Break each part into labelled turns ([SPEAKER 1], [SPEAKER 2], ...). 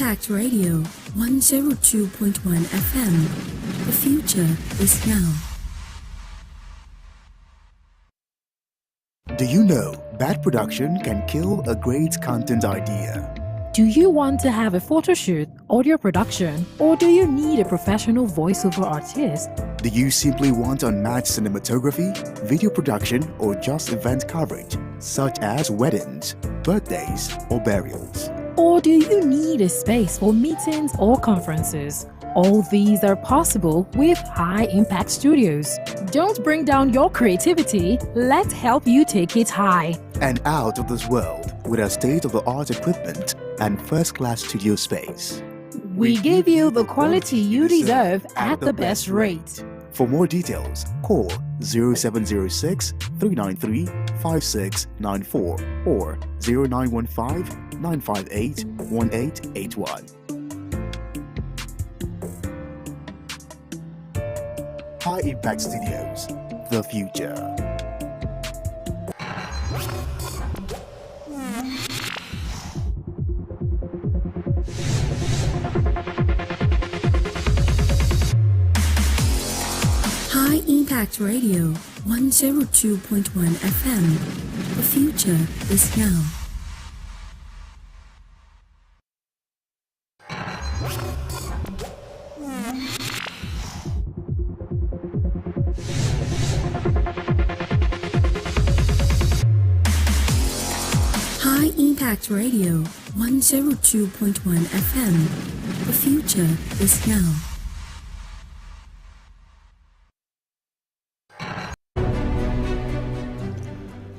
[SPEAKER 1] Impact Radio 102.1 FM. The future is now.
[SPEAKER 2] Do you know bad production can kill a great content idea?
[SPEAKER 3] Do you want to have a photo shoot, audio production, or do you need a professional voiceover artist?
[SPEAKER 2] Do you simply want unmatched cinematography, video production, or just event coverage, such as weddings, birthdays, or burials?
[SPEAKER 3] Or do you need a space for meetings or conferences? All these are possible with High Impact Studios. Don't bring down your creativity, let's help you take it high.
[SPEAKER 2] And out of this world with our state-of-the-art equipment and first-class studio space.
[SPEAKER 3] We give you the quality you deserve at the best rate.
[SPEAKER 2] For more details, call 0706 393 5694 or 0915 958 1881. High Impact Studios, the future.
[SPEAKER 1] High Impact Radio 102.1 FM. The future is now. High Impact Radio 102.1 FM. The future is now.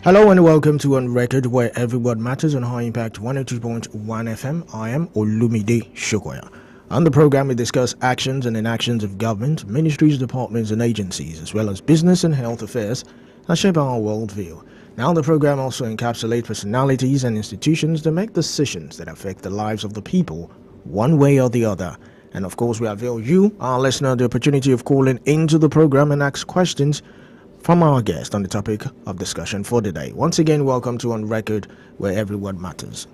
[SPEAKER 4] Hello and welcome to On Record, where every word matters on High Impact 102.1 FM. I am Olumide Shokoya. On the program, we discuss actions and inactions of government, ministries, departments, and agencies, as well as business and health affairs that shape our worldview. Now, the program also encapsulates personalities and institutions that make decisions that affect the lives of the people, one way or the other. And of course, we avail you, our listener, the opportunity of calling into the program and ask questions from our guest on the topic of discussion for today. Once again, welcome to On Record, where every word matters.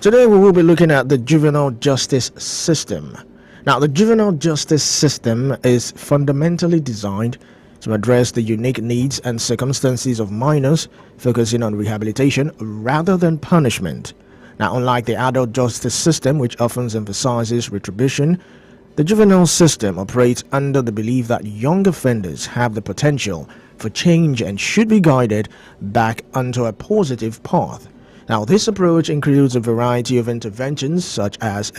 [SPEAKER 4] Today we will be looking at the juvenile justice system. Now, the juvenile justice system is fundamentally designed to address the unique needs and circumstances of minors, focusing on rehabilitation rather than punishment. Now, unlike the adult justice system, which often emphasizes retribution, the juvenile system operates under the belief that young offenders have the potential for change and should be guided back onto a positive path. Now, this approach includes a variety of interventions such as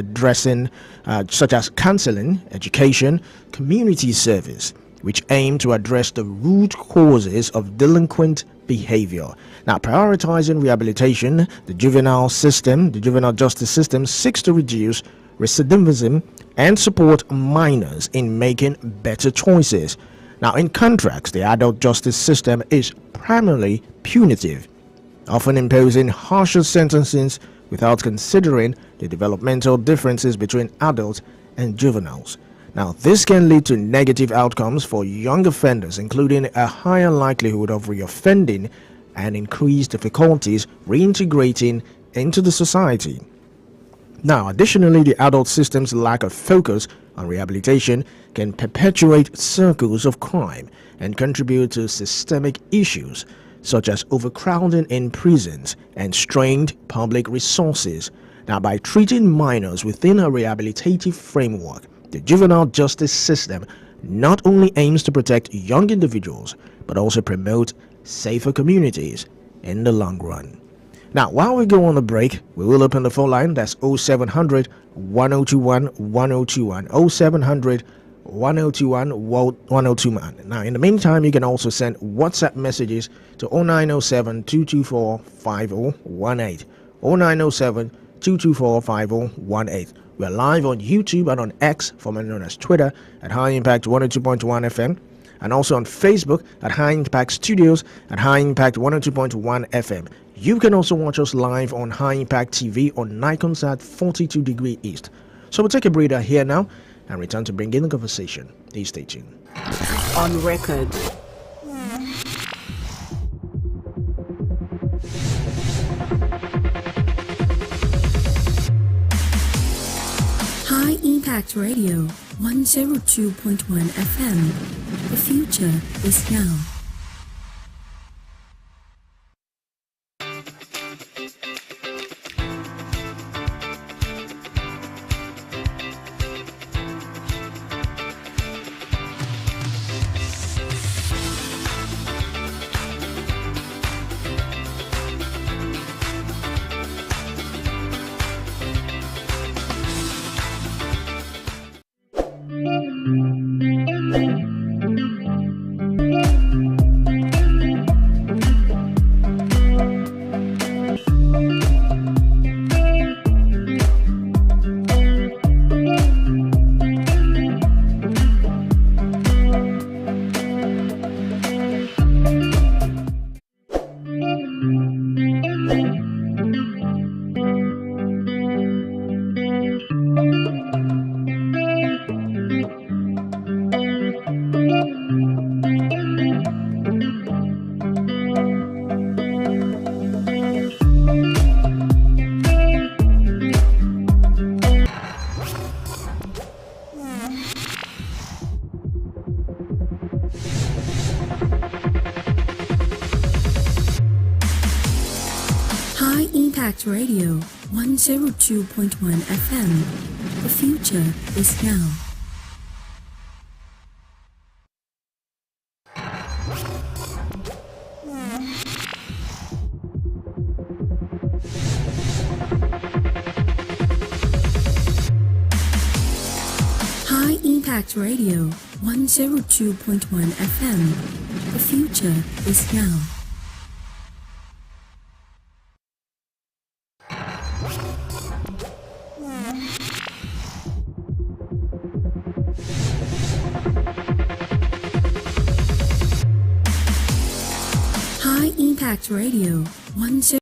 [SPEAKER 4] counseling, education, community service, which aim to address the root causes of delinquent behavior. Now, prioritizing rehabilitation, the juvenile justice system seeks to reduce recidivism and support minors in making better choices. Now, in contrast, the adult justice system is primarily punitive, often imposing harsher sentences without considering the developmental differences between adults and juveniles. Now, this can lead to negative outcomes for young offenders, including a higher likelihood of reoffending and increased difficulties reintegrating into the society. Now, additionally, the adult system's lack of focus on rehabilitation can perpetuate circles of crime and contribute to systemic issues such as overcrowding in prisons and strained public resources. Now, by treating minors within a rehabilitative framework, the juvenile justice system not only aims to protect young individuals, but also promote safer communities in the long run. Now, while we go on the break, we will open the phone line. That's 0700 1021 1021, 0700 1021 1021. Now, in the meantime, you can also send WhatsApp messages to 0907 224 5018, 0907 224 5018. We're live on YouTube and on X, formerly known as Twitter, at High Impact 102.1 FM, and also on Facebook at High Impact Studios at High Impact 102.1 FM. You can also watch us live on High Impact TV on Nikonsat 42 degree east. So we'll take a breather here now and return to bring in the conversation. Please stay tuned.
[SPEAKER 5] On Record.
[SPEAKER 1] Impact Radio 102.1 FM. The future is now. High Impact Radio 102.1 FM. The future is now. High Impact Radio 102.1 FM. The future is now. High Impact Radio 10.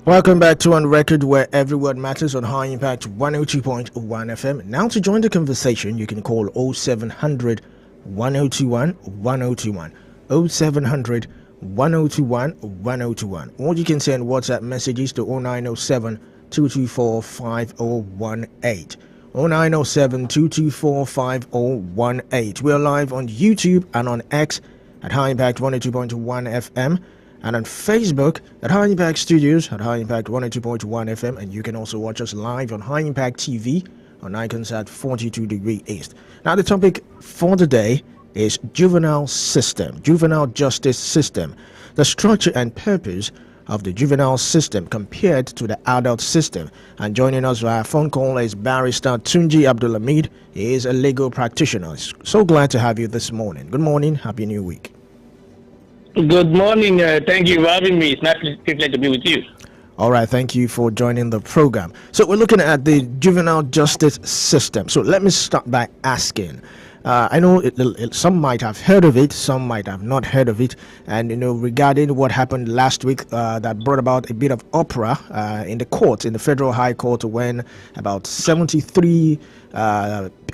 [SPEAKER 4] Welcome back to On Record, where every word matters on High Impact 102.1 FM. Now to join the conversation, you can call 0700 1021 1021, 0700 1021 1021, or you can send WhatsApp messages to 0907 224 5018. 0907 224 5018. We're live on YouTube and on X at High Impact 102.1 FM, and on Facebook at High Impact Studios at High Impact 102.1 FM, and you can also watch us live on High Impact TV on Iconsat 42 degree east. Now the topic for the day is juvenile justice system, the structure and purpose of the juvenile system compared to the adult system. And joining us via phone call is Barrister Tunji Abdulhamid. He is a legal practitioner. So glad to have you this morning. Good morning. Happy New Week.
[SPEAKER 5] Good morning. Thank you for having me. It's nice to be with you.
[SPEAKER 4] All right. Thank you for joining the program. So we're looking at the juvenile justice system. So let me start by asking, I know some might have heard of it, some might have not heard of it, and regarding what happened last week, that brought about a bit of uproar in the court, in the Federal High Court, when about 73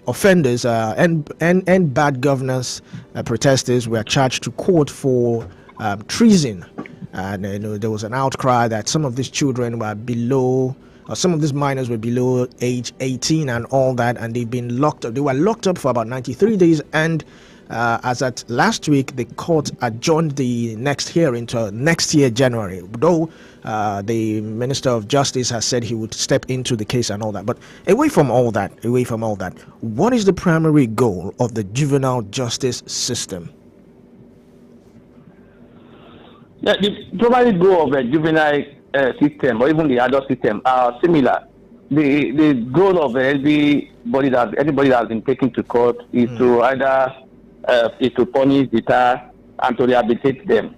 [SPEAKER 4] offenders and bad governance protesters were charged to court for treason. And there was an outcry that some of these children were below, or some of these minors were below age 18 and all that, and they've been locked up. They were locked up for about 93 days, and as at last week, the court adjourned the next hearing to next year, January, though the Minister of Justice has said he would step into the case and all that. But away from all that, what is the primary goal of the juvenile justice system?
[SPEAKER 5] The primary goal of the juvenile system, or even the adult system, are similar. The goal of anybody that has been taken to court is to either is to punish, deter, and to rehabilitate them.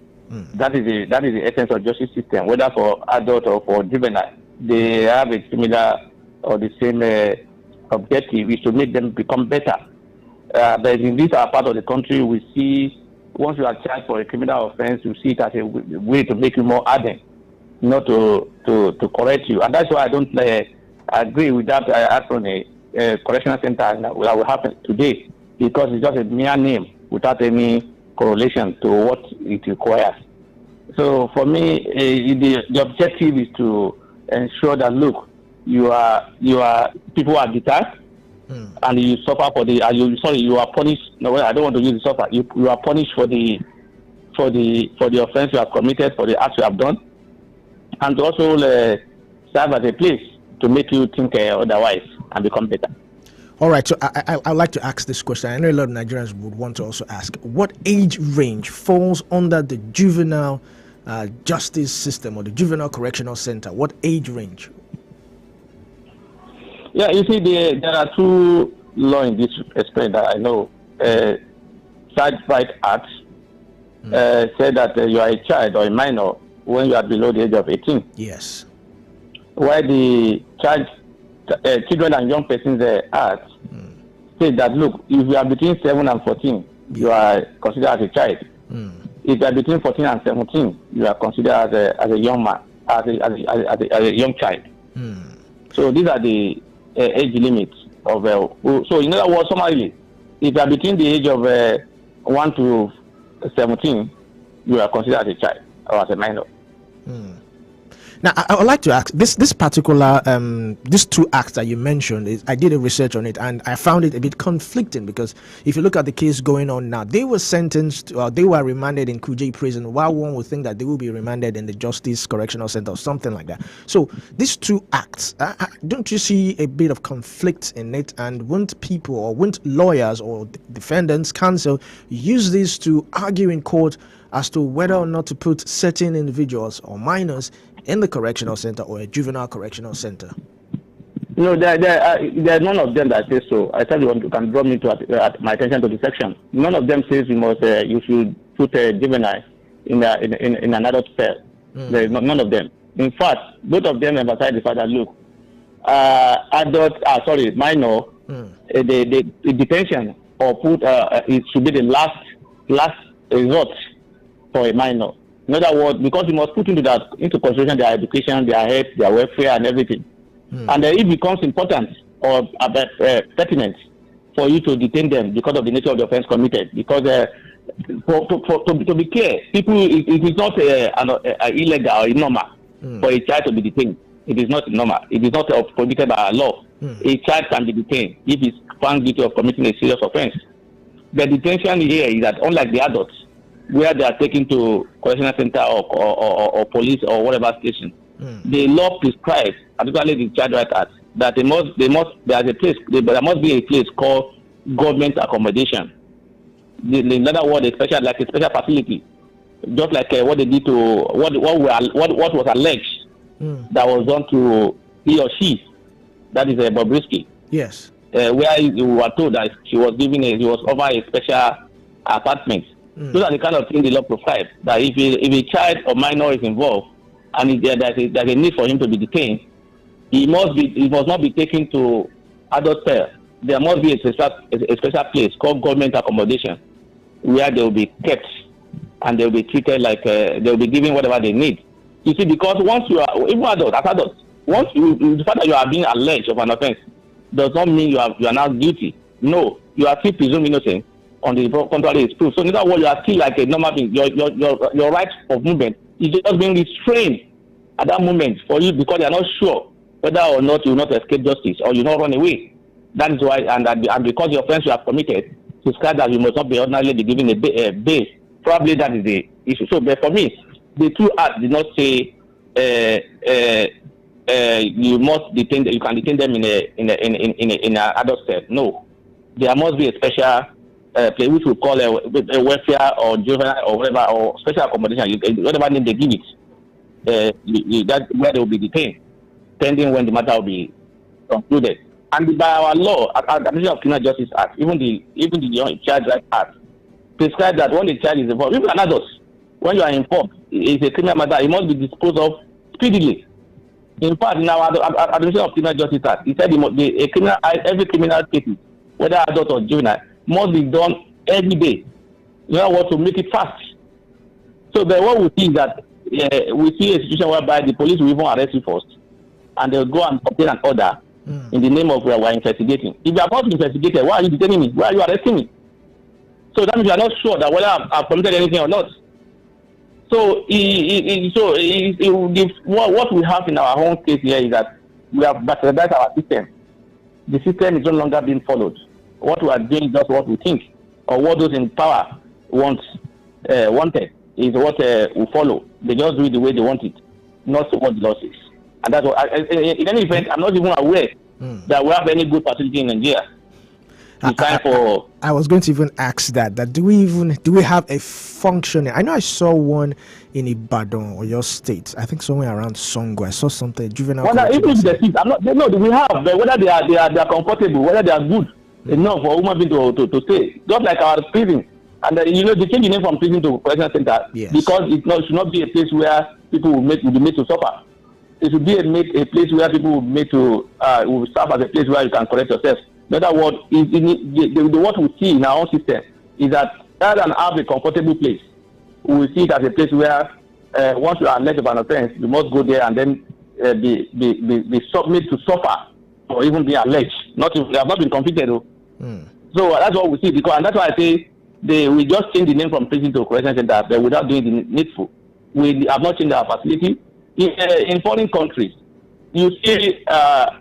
[SPEAKER 5] That is the essence of justice system, whether for adult or for juvenile. They have a similar or the same objective, is to make them become better. But in this part of the country, we see once you are charged for a criminal offense, you see it as a way to make you more hardened, not to correct you. And that's why I don't agree with that act on a correctional center that will happen today, because it's just a mere name without any correlation to what it requires. So for me, the objective is to ensure that, look, you are people are deterred, and you suffer for the. You are punished. No, I don't want to use the suffer. You are punished for the offense you have committed, for the acts you have done, and to also serve as a place to make you think otherwise and become better.
[SPEAKER 4] All right, so I'd like to ask this question. I know a lot of Nigerians would want to also ask, what age range falls under the juvenile justice system or the juvenile correctional center? What age range?
[SPEAKER 5] Yeah, you see, there are two laws in this respect that I know. Child Right Act said that you are a child or a minor when you are below the age of 18.
[SPEAKER 4] Yes.
[SPEAKER 5] While the Children and Young Persons Act says that, look, if you are between 7 and 14, you are considered as a child. If you are between 14 and 17, you are considered as a young man, as a young child. So these are the age limits of. So in other words, summarily, if you are between the age of 1 to 17, you are considered as a child or as a minor.
[SPEAKER 4] Now, I would like to ask this particular these two acts that you mentioned. I did a research on it, and I found it a bit conflicting because if you look at the case going on now, they were sentenced, they were remanded in Kuje prison, while one would think that they will be remanded in the Justice Correctional Center or something like that. So these two acts, don't you see a bit of conflict in it? And won't people or won't lawyers or defendants counsel use this to argue in court as to whether or not to put certain individuals or minors in the correctional center or a juvenile correctional center?
[SPEAKER 5] No, there are none of them that say so. I tell you can draw me to my attention to the section. None of them says you should put a juvenile in an adult cell. There is none of them. In fact, both of them emphasize the fact that look, minor, the detention or put it should be the last resort for a minor. In other words, because you must put into consideration their education, their health, their welfare, and everything. And it becomes important or pertinent for you to detain them because of the nature of the offense committed. Because to be clear, it is not illegal or normal for a child to be detained. It is not normal. It is not prohibited by law. A child can be detained if he is found guilty of committing a serious offense. The detention here is that unlike the adults, where they are taken to correctional center or police or whatever station, the law prescribes, particularly the Child Right Act, that there must be a place called government accommodation. In other words, a special facility, just like what they did to what was alleged that was done to he or she, that is Bobrisky.
[SPEAKER 4] Yes.
[SPEAKER 5] Where you were told that he was offered a special apartment. Those are the kind of things the law prescribes. That if a child or minor is involved and there's a need for him to be detained, he must not be taken to adult care. There must be a special place called government accommodation where they will be kept and they will be treated like they will be given whatever they need. You see, because once you are even adults, once the fact that you are being alleged of an offense does not mean you are now guilty. No, you are still presumed innocent. On the contrary is proof. So in other words, you are still like a normal being. Your right of movement is just being restrained at that moment for you because you are not sure whether or not you will not escape justice or you will not run away. That is why, and because the offense you have committed described that you must not be ordinarily be given a bail. Probably that is the issue. So, but for me, the two acts did not say you must detain. You can detain them in an adult cell. No, there must be a special place which we call a welfare or juvenile or whatever or special accommodation. Whatever name they give it, that where they will be detained, pending when the matter will be concluded. And by our law, Administration of Criminal Justice Act, even the Child Right Act, prescribe that when the child is involved, even an adult, when you are informed, it's a criminal matter, it must be disposed of speedily. In fact, in our Administration of Criminal Justice Act, it said every criminal case, whether adult or juvenile, must be done every day. You know what, to make it fast. So then what we see is that we see a situation whereby the police will even arrest you first, and they'll go and obtain an order in the name of we're investigating. If you are not investigated, why are you detaining me? Why are you arresting me? So that means you are not sure that whether I've committed anything or not. So what we have in our own case here is that we have bastardized our system. The system is no longer being followed. What we are doing is just what we think, or what those in power wanted is what we follow. They just do it the way they want it, not what the law says. And that's what. In any event, I'm not even aware that we have any good facility in Nigeria.
[SPEAKER 4] I was going to even ask that do we have a functioning? I know I saw one in Ibadan or your state. I think somewhere around Songo. I saw something juvenile.
[SPEAKER 5] Even the seats, we have, but whether they are comfortable, whether they are good enough for human being to stay, just like our prison. And they change the name from prison to correctional center because it should not be a place where people will be made to suffer. It should be a place where people will be made to will serve as a place where you can correct yourself. In other words, what we see in our own system is that rather than have a comfortable place, we see it as a place where once you are alleged of an offense, you must go there and then be made to suffer or even be alleged. They have not been convicted. So that's what we see, and that's why I say we just change the name from prison to correction center, but without doing the needful. We have not changed our facility. In foreign countries, you see a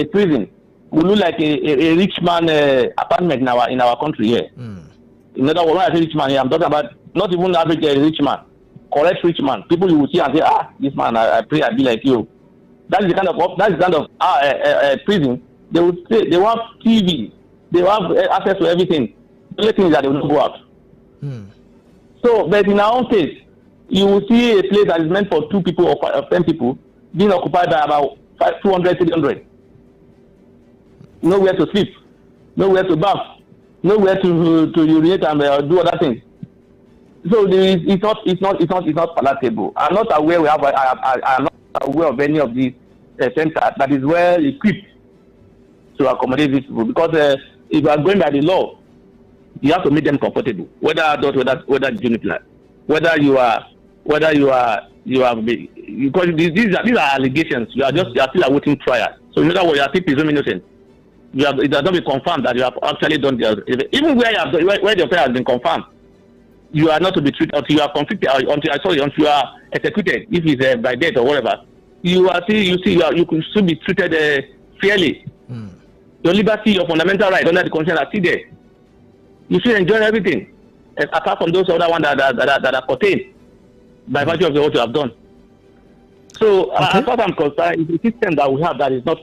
[SPEAKER 5] prison will look like a rich man apartment in our country here. In other words, when I say rich man here, I'm talking about not even average rich man, correct rich man. People you will see and say, this man, I pray I be like you. That is the kind of prison. They will say they will have TV, they will have access to everything. The only thing is that they will not go out. So, but in our own case, you will see a place that is meant for 2 people or 10 people being occupied by about 200, 300. Nowhere to sleep, nowhere to bath, nowhere to urinate and do other things. So it's not palatable. I'm not aware I'm not aware of any of these centers that is well equipped to accommodate these people, because if you are going by the law, you have to make them comfortable, whether adult, whether junior, whether you are because these are allegations. You are still awaiting trial. So in other words, you are still presuming innocent. It does not be confirmed that you have actually done the even where the offense has been confirmed, you are not to be treated until you are convicted, until you are executed, if it's by death or whatever. You could still be treated fairly. Your liberty, your fundamental right under the Constitution are still there. You should enjoy everything, apart from those other ones that are contained by virtue of what you have done. So, as far as I'm concerned, it's a system that we have that's not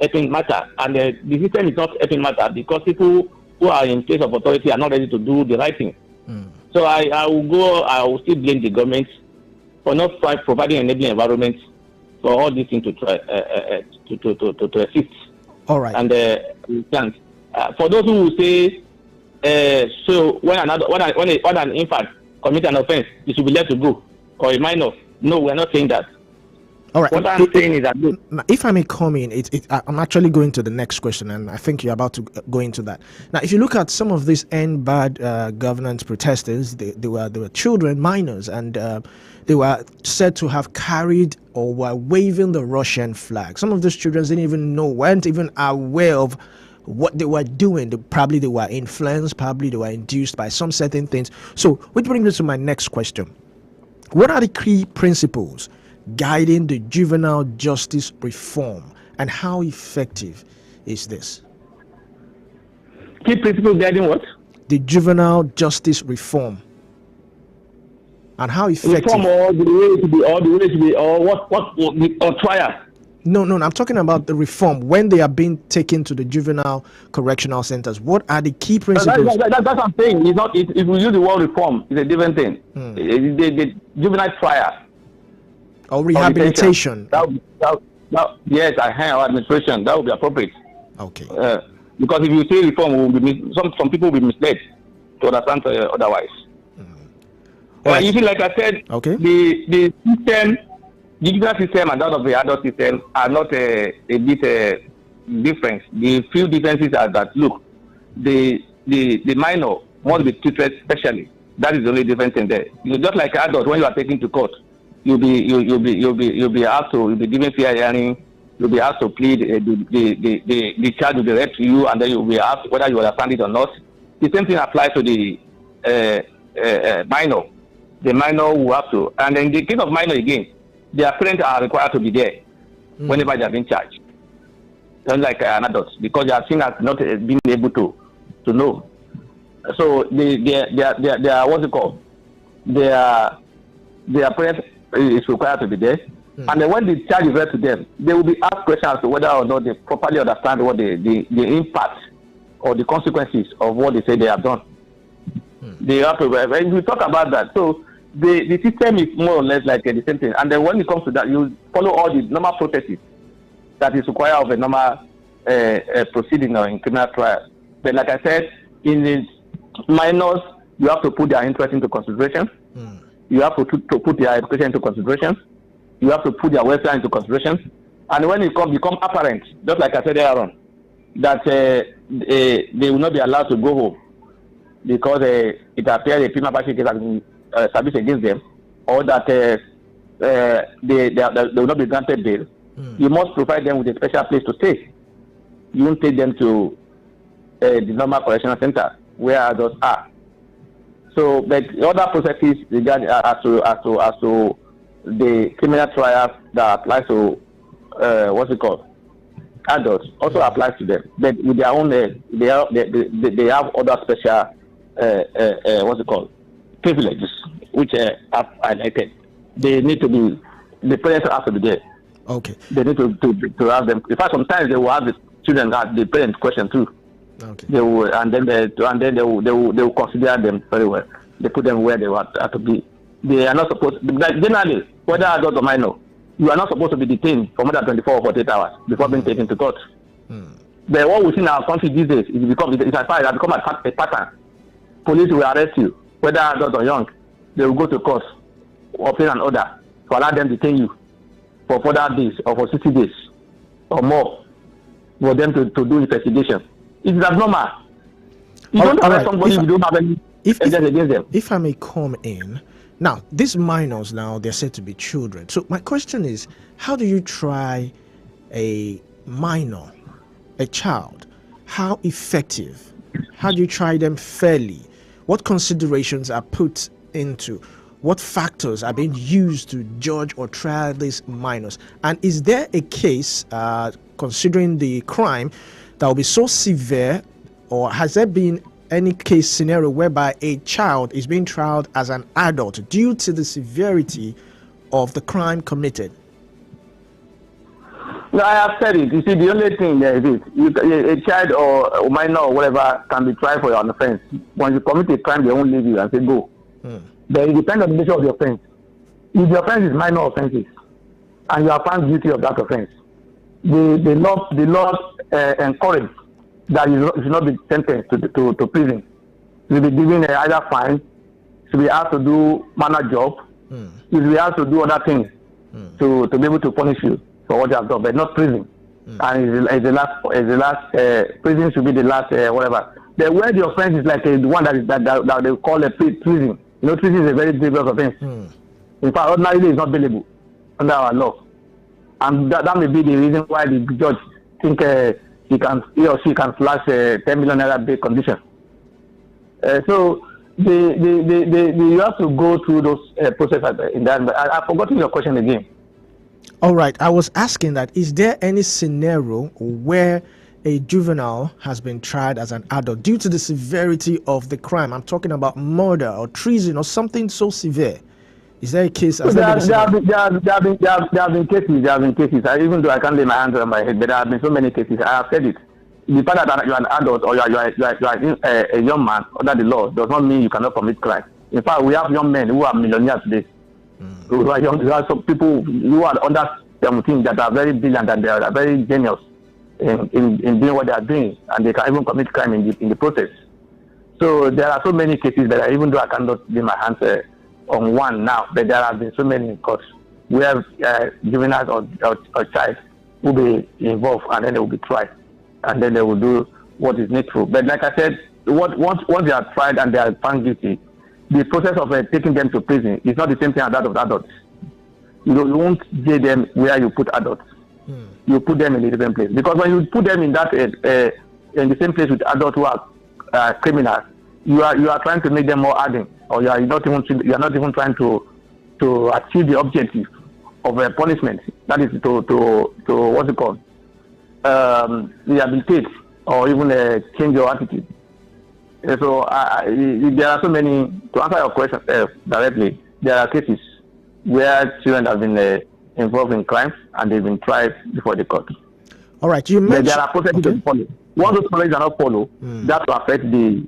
[SPEAKER 5] helping matter, and the system is not helping matter because people who are in place of authority are not ready to do the right thing. So I will still blame the government for not providing enabling environment for all these things to try to assist.
[SPEAKER 4] All right.
[SPEAKER 5] And for those who will say, so when an infant commits an offense, he should be let to go, or a minor. No, we're not saying that.
[SPEAKER 4] All right.
[SPEAKER 5] What I'm saying is that
[SPEAKER 4] if I may come in, I'm actually going to the next question, and I think you're about to go into that. Now, if you look at some of these end bad governance protesters, they were children, minors, and they were said to have carried or were waving the Russian flag. Some of those children weren't even aware of what they were doing. Probably they were influenced, probably they were induced by some certain things. So, which brings me to my next question. What are the key principles guiding the juvenile justice reform, and how effective is this?
[SPEAKER 5] Key principles guiding what?
[SPEAKER 4] The juvenile justice reform, and how effective?
[SPEAKER 5] Reform or the way to be, or trial.
[SPEAKER 4] No, I'm talking about the reform when they are being taken to the juvenile correctional centers. What are the key principles?
[SPEAKER 5] That's what I'm saying. It's not. If we use the word reform, it's a different thing. The juvenile trial.
[SPEAKER 4] Or rehabilitation.
[SPEAKER 5] Yes, administration. That would be appropriate.
[SPEAKER 4] Okay.
[SPEAKER 5] Because if you say reform, some people will be misled to understand otherwise.
[SPEAKER 4] Right.
[SPEAKER 5] You see, like I said, the system, the juvenile system and that of the adult system are not a bit different. The few differences are that look, the minor must be treated specially. That is the only difference in there. Just like adult, when you are taken to court, you'll be asked to, you'll be given fair hearing, you'll be asked to plead, the charge will be read to you, and then you'll be asked whether you understand it or not. The same thing applies to the minor. The minor will have to, and in the case of minor again, their parents are required to be there whenever they are being charged. Unlike an adult, because they are seen as not being able to know. So they are what's it called? Their parents is required to be there. And then when the charge is read to them, they will be asked questions as to whether or not they properly understand what the impact or the consequences of what they say they have done. They have to, when we talk about that, so the system is more or less like the same thing. And then when it comes to that, you follow all the normal processes that is required of a normal proceeding or in criminal trial. But like I said, in the minors, you have to put their interest into consideration. You have to put their education into consideration. You have to put their welfare into consideration. And when it become apparent, just like I said earlier on, that they will not be allowed to go home because it appears a prima facie case has been established against them, or that they will not be granted bail, you must provide them with a special place to stay. You won't take them to the normal correctional center where adults are. So, but other processes regarding as to the criminal trials that applies to adults also applies to them. But with their own, they have other special privileges which have highlighted. They need to be, the parents have to be there.
[SPEAKER 4] Okay.
[SPEAKER 5] They need to have them. In fact, sometimes they will have the children ask the parents question too.
[SPEAKER 4] Okay.
[SPEAKER 5] They will, and then they will consider them very well. They put them where they have to be. They are not supposed. Generally, whether adult or minor, you are not supposed to be detained for more than 24 or 48 hours before being taken to court. But what we see in our country these days is it's as far as it has become a pattern. Police will arrest you, whether adult or young. They will go to court, obtain an order to allow them to detain you for further days or for 60 days or more for them to do investigation. It is abnormal. You don't arrest somebody if you don't have any evidence against them.
[SPEAKER 4] If I may come in, now these minors now they're said to be children. So my question is, how do you try a minor, a child? How effective? How do you try them fairly? What considerations are put into? What factors are being used to judge or trial these minors? And is there a case, considering the crime, that will be so severe, or has there been any case scenario whereby a child is being tried as an adult due to the severity of the crime committed?
[SPEAKER 5] No, I have said it. You see, the only thing there is a child or a minor or whatever can be tried for an offense. When you commit a crime, they won't leave you and say go. But it depends on the nature of the offense. If the offense is minor offenses and you are found guilty of that offense, the law encourage that you should not be sentenced to prison. You will be given either fine, you should be asked to do manual job, you will be asked to do other things to be able to punish you for what you have done, but not prison. And it's the last prison should be the last whatever. The where the offense is like the one that they call a prison. You know, prison is a very dangerous offense. In fact, ordinarily it's not bailable under our law, and that may be the reason why the judge think he or she can slash 10 million naira bail condition. So you have to go through those processes in that. But I've forgotten your question again.
[SPEAKER 4] All right, I was asking that, is there any scenario where a juvenile has been tried as an adult due to the severity of the crime? I'm talking about murder or treason or something so severe. Is there a case?
[SPEAKER 5] There have been cases. Even though I can't lay my hands on my head, but there have been so many cases. I have said it. The fact that you are an adult or you are a young man under the law does not mean you cannot commit crime. In fact, we have young men who are millionaires today. Who are young, there are some people who are under 17 that are very brilliant and they are very genius in doing what they are doing, and they can even commit crime in the process. So there are so many cases that even though I cannot lay my hands on one now, but there have been so many in court where juveniles or child will be involved, and then they will be tried, and then they will do what is needful. But like I said, once they are tried and they are found guilty, the process of taking them to prison is not the same thing as that of adults. You won't jail them where you put adults. You put them in a different place, because when you put them in that in the same place with adults who are criminals, you are trying to make them more hardened, or you are not even trying to achieve the objective punishment. That is to what's it called? Rehabilitate or even change your attitude. So there are so many. To answer your question directly, there are cases where children have been involved in crimes and they've been tried before the court.
[SPEAKER 4] All right, you mentioned
[SPEAKER 5] there are processes to follow. Once those processes are not followed, that will affect the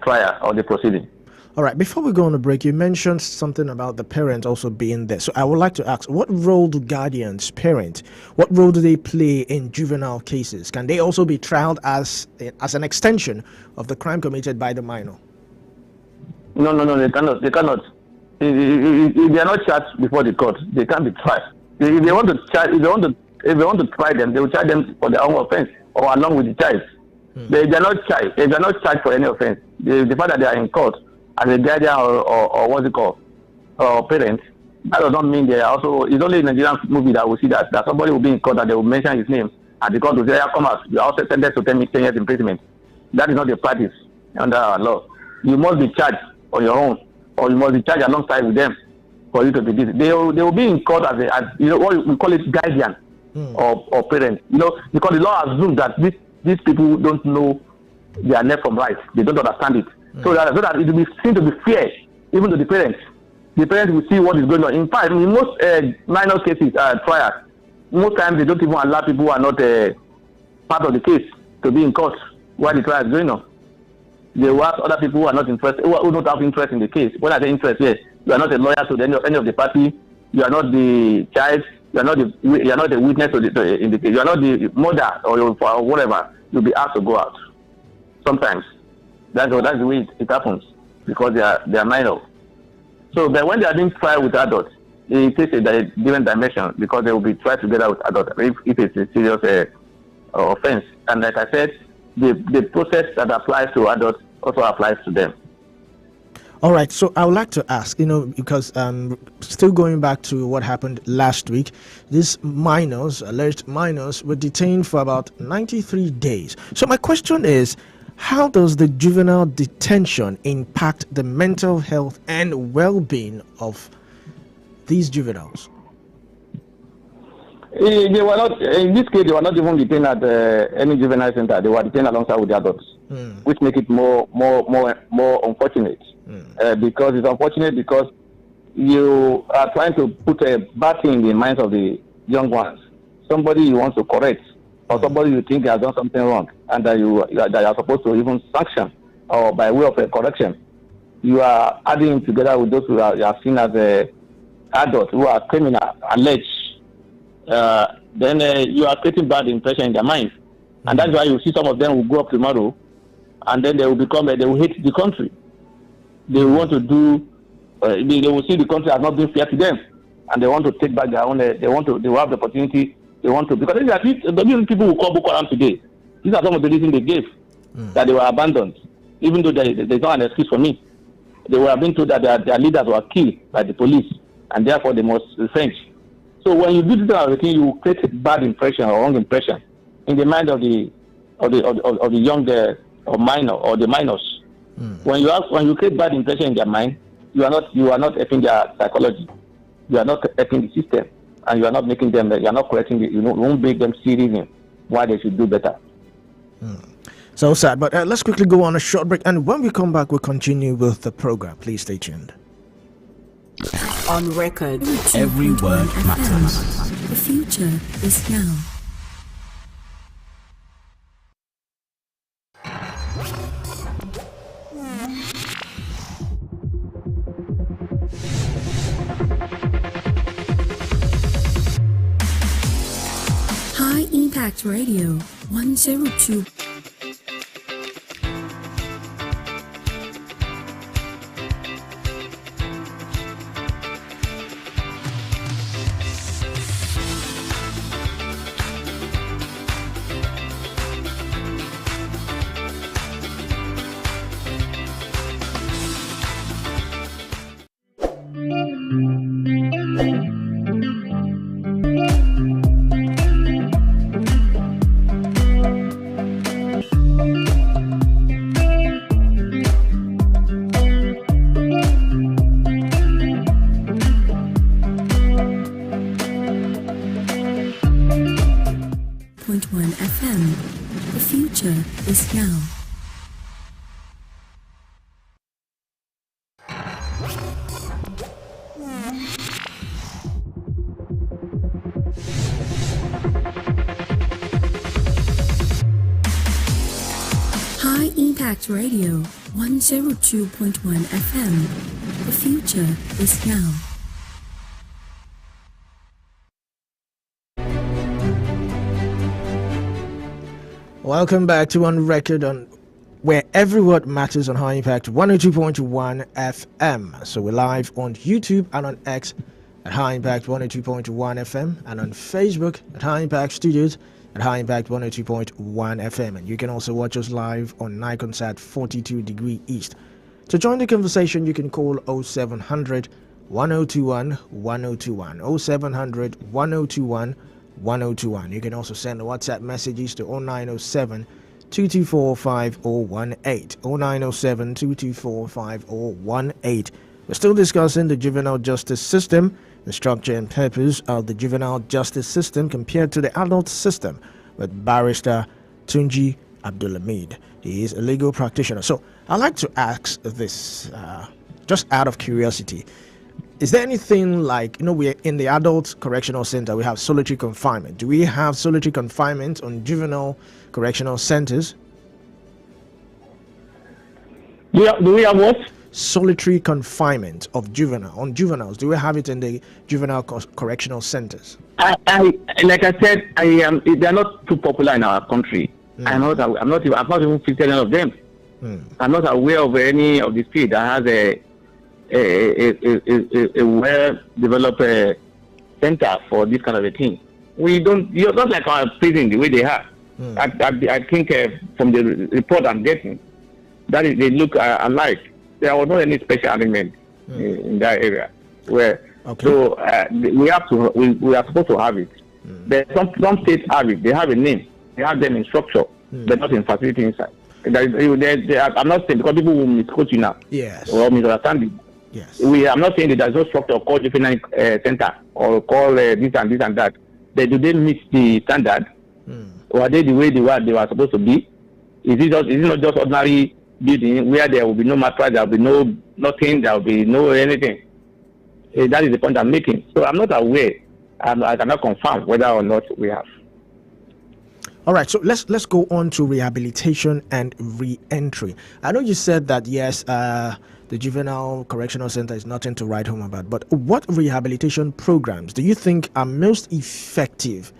[SPEAKER 5] trial or the proceeding.
[SPEAKER 4] All right, before we go on a break, you mentioned something about the parents also being there. So I would like to ask, what role do guardians, parents, what role do they play in juvenile cases? Can they also be trialed as an extension of the crime committed by the minor?
[SPEAKER 5] No, they cannot. They cannot. If they are not charged before the court, they can't be tried. If they want to try them, they will charge them for their own offense or along with the child. They are not charged. They are not charged for any offense. The fact that they are in court as a guardian or what's it called, or parent, that does not mean they are also. It's only in a Nigerian movie that we see that somebody will be in court and they will mention his name and the court will say, "Yeah, come out. You are also sentenced to 10 years imprisonment." That is not the practice under our law. You must be charged on your own, or you must be charged alongside with them for you to be this. They will be in court as what we call it guardian or parent. Because the law assumes that these people don't know their left from right. They don't understand it. So that it will be seen to be fair, even to the parents. The parents will see what is going on. In fact, in most minor cases, trials, most times they don't even allow people who are not part of the case to be in court while the trial is going on. They will ask other people who are not interested, who don't have interest in the case. When I say interest, yes, you are not a lawyer to any of the party. You are not the child. You are not the witness in the case. You are not the mother or whatever. You'll be asked to go out. Sometimes. That's the way it happens because they are minor. So, but when they are being tried with adults, it takes a different dimension because they will be tried together with adults if it's a serious offense. And like I said, the process that applies to adults also applies to them.
[SPEAKER 4] All right, so I would like to ask, because still going back to what happened last week, these alleged minors, were detained for about 93 days. So my question is, how does the juvenile detention impact the mental health and well-being of these juveniles?
[SPEAKER 5] They were not, in this case, they were not even detained at any juvenile center. They were detained alongside with the adults, which make it more unfortunate. Because it's unfortunate because you are trying to put a bad thing in the minds of the young ones. Somebody you want to correct, or somebody you think has done something wrong, and that you are supposed to even sanction, or by way of a correction. You are adding together with those who are seen as adults who are criminal, alleged. Then you are creating bad impression in their minds, and that's why you see some of them will go up tomorrow, and then they will hate the country. They want to do. They will see the country as not being fair to them, and they want to take back their own. They will have the opportunity. They want to, because these people who call Boko Haram today. These are some of the reasons they gave that they were abandoned, even though there's not an excuse for me. They were being told that their leaders were killed by the police, and therefore they must refrain. So when you do this kind of thing, you create a bad impression or wrong impression in the mind of the young or minor or the minors. When you create bad impression in their mind, you are not helping their psychology. You are not helping the system, and you are not making them. You are not correcting. You won't make them see reason why they should do better.
[SPEAKER 4] So sad, but let's quickly go on a short break, and when we come back, we'll continue with the program. Please stay tuned.
[SPEAKER 1] On record,
[SPEAKER 6] every word matters.
[SPEAKER 1] The future is now. High Impact Radio 102. is now. High Impact Radio 102.1 FM. The future is now.
[SPEAKER 4] Welcome back to On Record, on where every word matters, on High Impact 102.1 FM. So we're live on YouTube and on X at High Impact 102.1 FM, and on Facebook at High Impact Studios at High Impact 102.1 FM. And you can also watch us live on Nikonsat 42 degree east. To join the conversation, you can call 0700 1021 1021, 0700 1021 1021. You can also send WhatsApp messages to 0907 224 5018, 0907 224 5018. We're still discussing the juvenile justice system, the structure and purpose of the juvenile justice system compared to the adult system, with Barrister Tunji Abdulhamid. He is a legal practitioner. So I'd like to ask this, just out of curiosity. Is there anything like, we're in the adult correctional center, we have solitary confinement. Do we have solitary confinement on juvenile correctional centers?
[SPEAKER 5] Do we have what?
[SPEAKER 4] Solitary confinement of juveniles. Do we have it in the juvenile correctional centers?
[SPEAKER 5] I like I said, they are not too popular in our country. I've not even visited any of them. I'm not aware of any of the state that has a well-developed center for this kind of a thing. You're not like our prison the way they are. I think from the report I'm getting, that is, they look alike. There was not any special arrangement in that area. So we are supposed to have it. Some states have it. They have a name. They have them in structure, but not in facility inside. I'm not saying, because people will misquote you now.
[SPEAKER 4] Yes.
[SPEAKER 5] Or misunderstand it.
[SPEAKER 4] Yes.
[SPEAKER 5] I'm not saying that there's no structure called juvenile center or call this and that. Do they meet the standard? Or are they the way they were supposed to be? Is it not just ordinary building where there will be no mattress, there will be nothing, there will be no anything? That is the point I'm making. So I'm not aware. I cannot confirm whether or not we have.
[SPEAKER 4] All right, so let's go on to rehabilitation and re-entry. I know you said that yes, the juvenile correctional center is nothing to write home about, but what rehabilitation programs do you think are most effective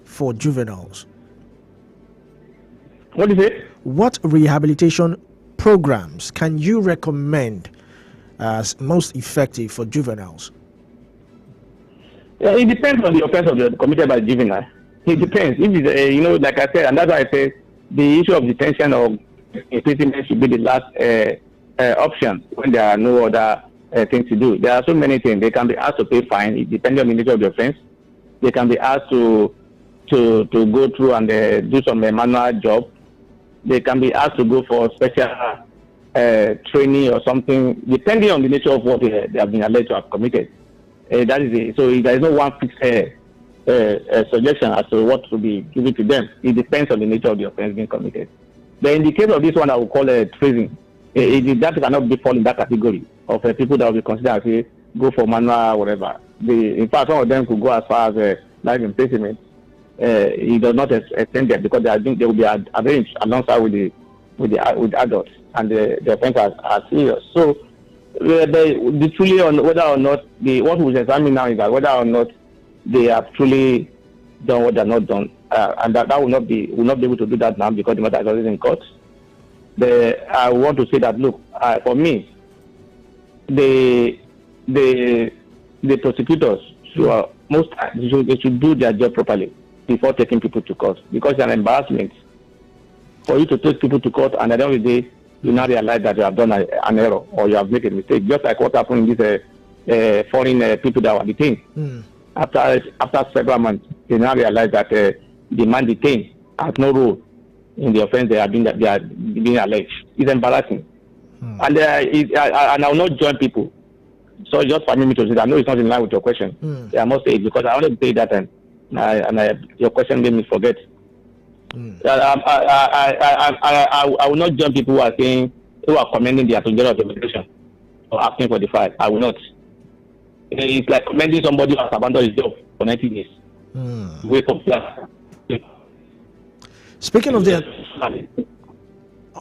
[SPEAKER 4] for juveniles?
[SPEAKER 5] What is it?
[SPEAKER 4] What rehabilitation programs can you recommend as most effective for juveniles?
[SPEAKER 5] It depends on the offense committed by the juvenile. It depends. If it's, like I said, and that's why I said the issue of detention or imprisonment should be the last option when there are no other things to do. There are so many things. They can be asked to pay fine, depending on the nature of the offense. They can be asked to go through and do some manual job. They can be asked to go for special training or something, depending on the nature of what they have been alleged to have committed. That is it. So there is no one fixed suggestion as to what to be given to them. It depends on the nature of the offense being committed. But in the case of this one, I would call it treason. That cannot be fall in that category of people that will be considered as say go for manual whatever. In fact, some of them could go as far as life imprisonment. It does not extend them because they will be arranged alongside with adults, and the offenses are serious. So the truly on whether or not what we examine now is that whether or not they have truly done what they have not done, and that will not be able to do that now because the matter is already in court. I want to say that look, for me, the prosecutors should do their job properly before taking people to court, because it's an embarrassment for you to take people to court and at the end of the day you now realize that you have done an error or you have made a mistake, just like what happened in these foreign people that were detained. After several months, they now realize that the man detained has no role in the offense they are being alleged. It's embarrassing. And I will not join people. So just permit me to say that I know it's not in line with your question. I must say it because I wanted to say that and your question made me forget. I will not join people who are commending the Attorney General of Immigration or asking for the file. I will not. It's like commending somebody who has abandoned his job for 90 days. Wake up,
[SPEAKER 4] Speaking of the,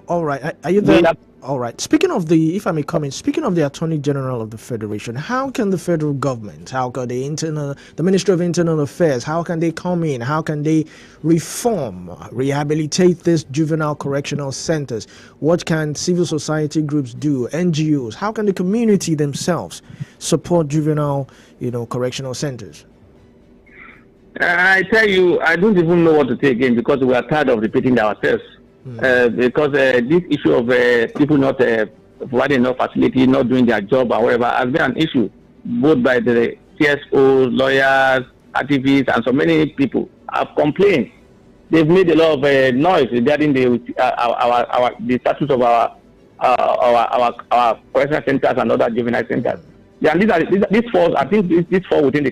[SPEAKER 4] all right, are you there? All right. Speaking of the, if I may comment, speaking of the Attorney General of the Federation, how can the federal government, how can the Ministry of Internal Affairs, how can they come in? How can they reform, rehabilitate these juvenile correctional centers? What can civil society groups do? NGOs? How can the community themselves support juvenile, correctional centers?
[SPEAKER 5] I tell you, I don't even know what to say again because we are tired of repeating ourselves. Because this issue of people not providing enough facility, not doing their job or whatever, has been an issue both by the CSOs, lawyers, activists, and so many people have complained. They've made a lot of noise regarding the status of our correctional centers and other juvenile centers. Yeah, and these falls. I think this fall within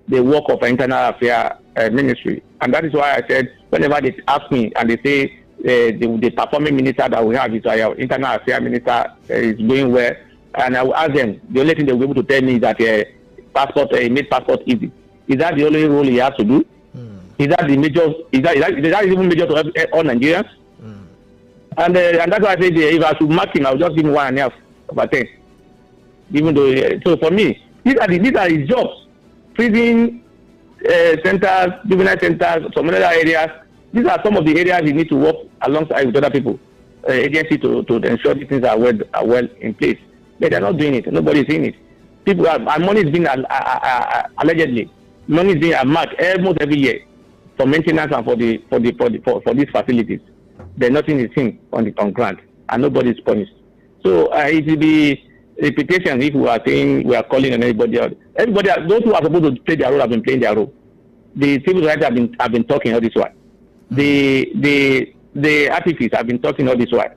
[SPEAKER 5] the work of internal affairs ministry, and that is why I said whenever they ask me and they say the performing minister that we have is our internal affairs minister is doing well, and I will ask them, the only thing they will be able to tell me is that passport made passport easy. Is that the only role he has to do? Is that the major? Is that even major to all Nigerians? And that's why I said if I should mark him, I will just give him 1.5 over 10. Even though so for me, these are his jobs. Prison centers, juvenile centers, some other areas. These are some of the areas you need to work alongside with other people, agencies to ensure these things are well in place. But they're not doing it. Nobody is doing it. People and money is being allegedly money is being marked almost every year for maintenance and for these facilities. But nothing is seen on ground, and nobody is punished. So it will be reputation if we are saying we are calling on anybody else. Everybody, those who are supposed to play their role have been playing their role. The civil society have been talking all this while. The activists have been talking all this while.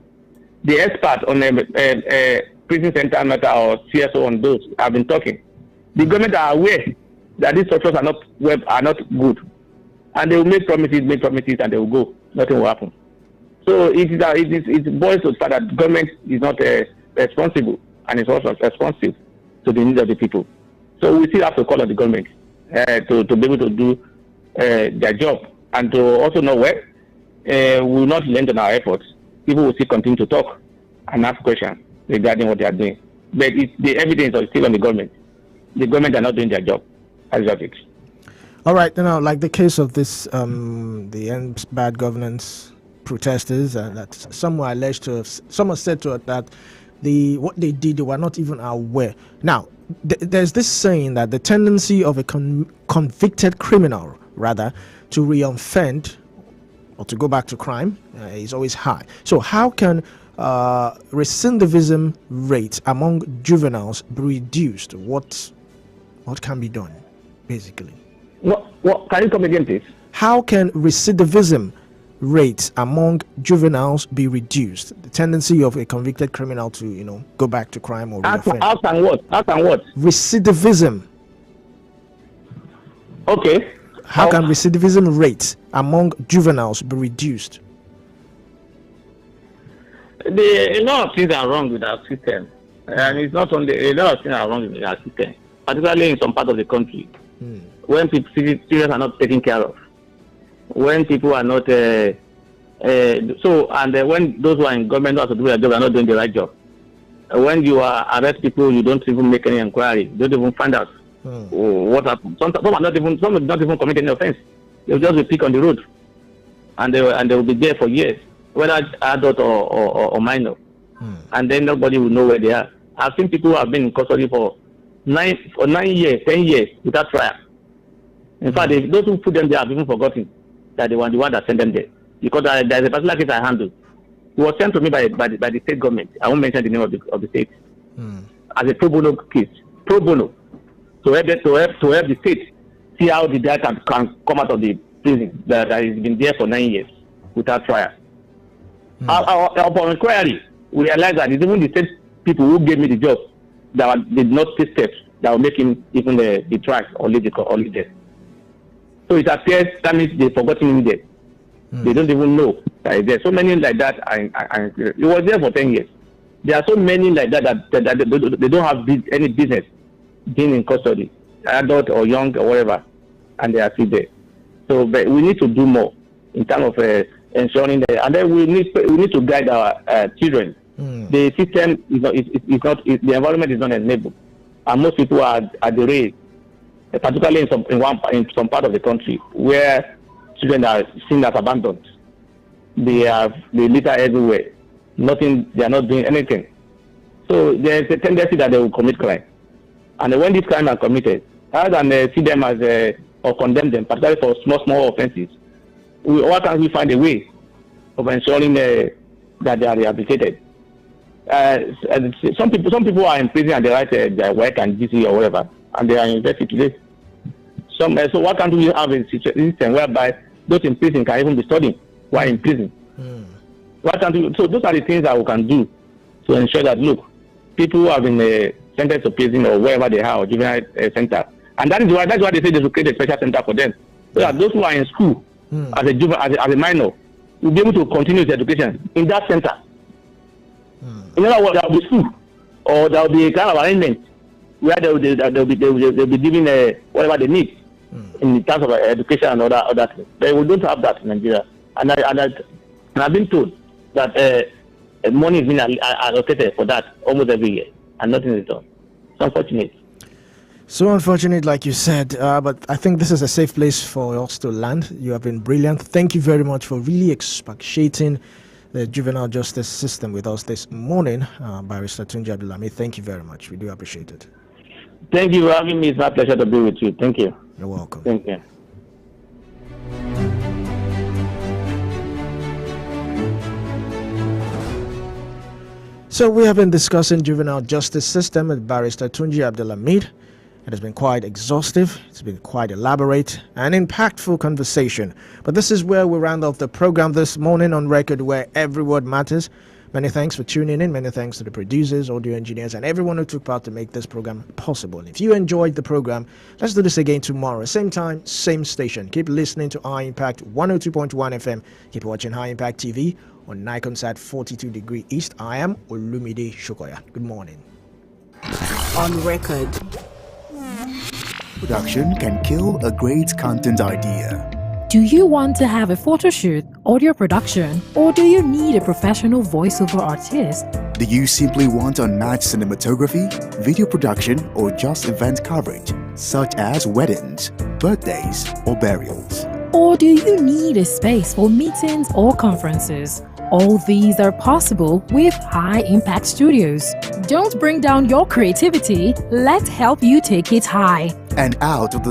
[SPEAKER 5] The experts on prison center matter or CSO on those have been talking. The government are aware that these structures are not good, and they will make promises, and they will go. Nothing will happen. So it boils to the fact that government is not responsible. And it's also responsive to the needs of the people. So we still have to call on the government to be able to do their job, and to also know where we will not lend on our efforts. People will still continue to talk and ask questions regarding what they are doing. But the evidence is still on the government. The government are not doing their job. That's it.
[SPEAKER 4] All right, like the case of this, the End Bad Governance protesters, that some were alleged to have, some are said to have that what they did, they were not even aware. Now, there's this saying that the tendency of a convicted criminal, rather, to re-offend or to go back to crime is always high. So how can recidivism rate among juveniles be reduced? What can be done, basically?
[SPEAKER 5] What can you come again, please?
[SPEAKER 4] How can recidivism rates among juveniles be reduced? The tendency of a convicted criminal to, go back to crime or reoffend.
[SPEAKER 5] How can what?
[SPEAKER 4] Recidivism.
[SPEAKER 5] Okay.
[SPEAKER 4] How can recidivism rates among juveniles be reduced?
[SPEAKER 5] A lot of things are wrong with our system, and it's not only a lot of things are wrong with our system, particularly in some part of the country, when people citizens are not taken care of. When people are not when those who are in government who have to do their job are not doing the right job. When you arrest people, you don't even make any inquiry. You don't even find out what happened. Some are not even commit any offense. They'll just be picked on the road, and they will be there for years, whether adult or minor, and then nobody will know where they are. I've seen people who have been in custody for 9 years, 10 years without trial. In fact, those who put them there have even forgotten that they were the one that sent them there. Because there's a particular case I handled. It was sent to me by the state government. I won't mention the name of the state. As a pro bono case. Pro bono. To help the state see how the guy can come out of the prison that has been there for 9 years without trial. Upon inquiry, we realized that it's even the state people who gave me the job that did not take steps that will make him even the trial or lead there. So it appears that means they've forgotten him there. They don't even know that there's so many like that. It was there for 10 years. There are so many like that they don't have any business being in custody, adult or young or whatever, and they are still there. So, but we need to do more in terms of ensuring that, and then we need to guide our children. The system is not the environment is not enabled, and most people are at the rate, particularly in some part of the country where children are seen as abandoned. They litter everywhere. Nothing. They are not doing anything. So there is a tendency that they will commit crime, and when these crimes are committed, rather than see them as or condemn them, particularly for small offences, why can't we find a way of ensuring that they are rehabilitated? Some people are in prison and they write their work and GC or whatever, and they are in university today. So why can't we have a system whereby those in prison can even be studying while in prison? Why can't we? So those are the things that we can do to ensure that, look, people who have been sentenced to prison or wherever they are, or juvenile center, and that's why they say they should create a special center for them, so that those who are in school as a minor will be able to continue their education in that center. In other words, there will be school, or there will be a kind of arrangement where they'll be given whatever they need in terms of education and other things. But we don't have that in Nigeria, and I've been told that money is being allocated for that almost every year, and nothing is done. It's unfortunate.
[SPEAKER 4] So unfortunate, like you said, but I think this is a safe place for us to land. You have been brilliant. Thank you very much for really expatiating the juvenile justice system with us this morning, Barrister Tunji Abdulhamid. Thank you very much. We do appreciate it.
[SPEAKER 5] Thank you for having me. It's my pleasure to be with you. Thank you.
[SPEAKER 4] You're welcome.
[SPEAKER 5] Thank you.
[SPEAKER 4] So we have been discussing juvenile justice system with Barrister Tunji Abdulhamid. It has been quite exhaustive, it's been quite elaborate and impactful conversation. But this is where we round off the program this morning on record, where every word matters. Many thanks for tuning in. Many thanks to the producers, audio engineers, and everyone who took part to make this program possible. If you enjoyed the program, let's do this again tomorrow. Same time, same station. Keep listening to High Impact 102.1 FM. Keep watching High Impact TV on Nikonsat 42 degree East. I am Olumide Shokoya. Good morning.
[SPEAKER 1] On record.
[SPEAKER 2] Production can kill a great content idea.
[SPEAKER 3] Do you want to have a photo shoot, audio production, or do you need a professional voiceover artist?
[SPEAKER 2] Do you simply want unmatched cinematography, video production, or just event coverage, such as weddings, birthdays, or burials?
[SPEAKER 3] Or do you need a space for meetings or conferences? All these are possible with High Impact Studios. Don't bring down your creativity, let's help you take it high.
[SPEAKER 2] And out of the